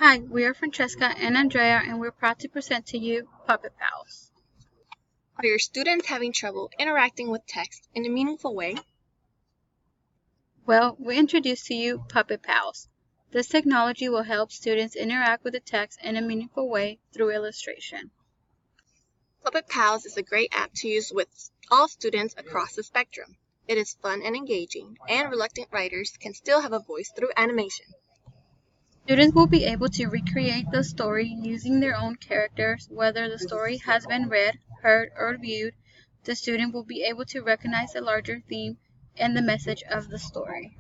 Hi, we are Francesca and Andrea, and we're proud to present to you Puppet Pals. Are your students having trouble interacting with text in a meaningful way? Well, we introduce to you Puppet Pals. This technology will help students interact with the text in a meaningful way through illustration. Puppet Pals is a great app to use with all students across the spectrum. It is fun and engaging, and reluctant writers can still have a voice through animation. Students will be able to recreate the story using their own characters, whether the story has been read, heard, or viewed. The student will be able to recognize the larger theme and the message of the story.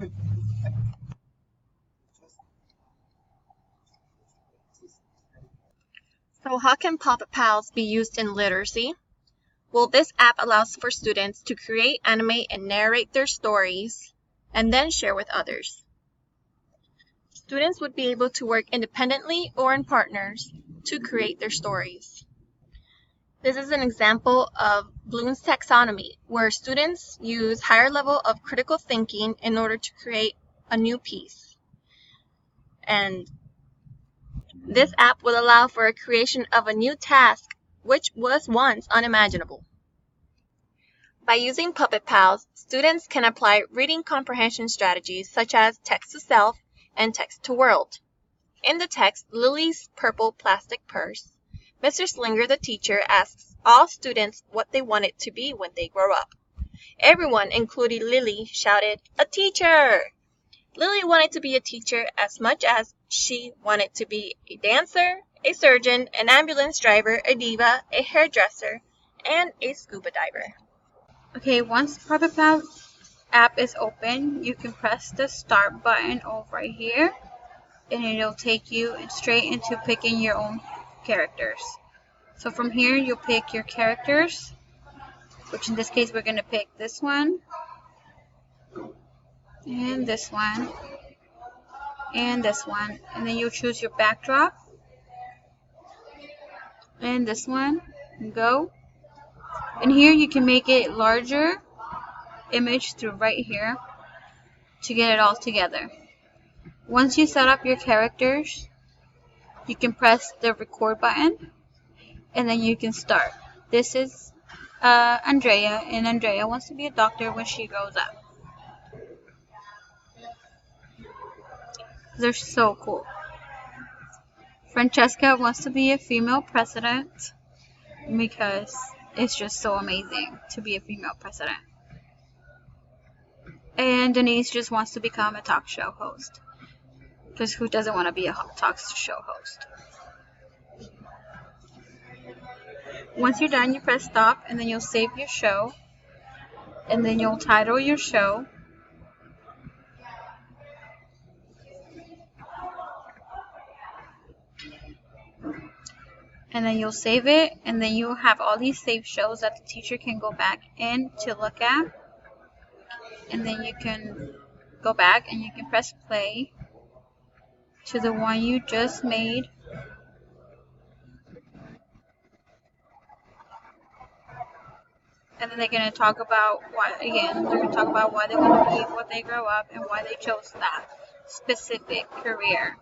So how can Puppet Pals be used in literacy? Well, this app allows for students to create, animate, and narrate their stories, and then share with others. Students would be able to work independently or in partners to create their stories. This is an example of Bloom's taxonomy, where students use higher level of critical thinking in order to create a new piece. And this app will allow for a creation of a new task, which was once unimaginable. By using Puppet Pals, students can apply reading comprehension strategies such as text-to-self and text-to-world. In the text, Lily's Purple Plastic Purse, Mr. Slinger, the teacher, asks all students what they wanted to be when they grow up. Everyone, including Lily, shouted, "A teacher!" Lily wanted to be a teacher as much as she wanted to be a dancer, a surgeon, an ambulance driver, a diva, a hairdresser, and a scuba diver. Okay, once Puppet Pals app is open, you can press the start button over right here, and it'll take you straight into picking your own characters. So from here, you'll pick your characters, which in this case, we're going to pick this one, and this one, and this one. And then you'll choose your backdrop, and this one, and go. And here you can make it larger image through right here to get it all together. Once you set up your characters, you can press the record button, and then you can start. This is Andrea, and Andrea wants to be a doctor when she grows up. They're so cool. Francesca wants to be a female president because it's just so amazing to be a female president. And Denise just wants to become a talk show host, because who doesn't want to be a talk show host? Once you're done, you press stop, and then you'll save your show, and then you'll title your show. And then you'll save it, and then you'll have all these saved shows that the teacher can go back in to look at. And then you can go back and you can press play to the one you just made. And then they're going to talk about why they want to be what they grow up and why they chose that specific career.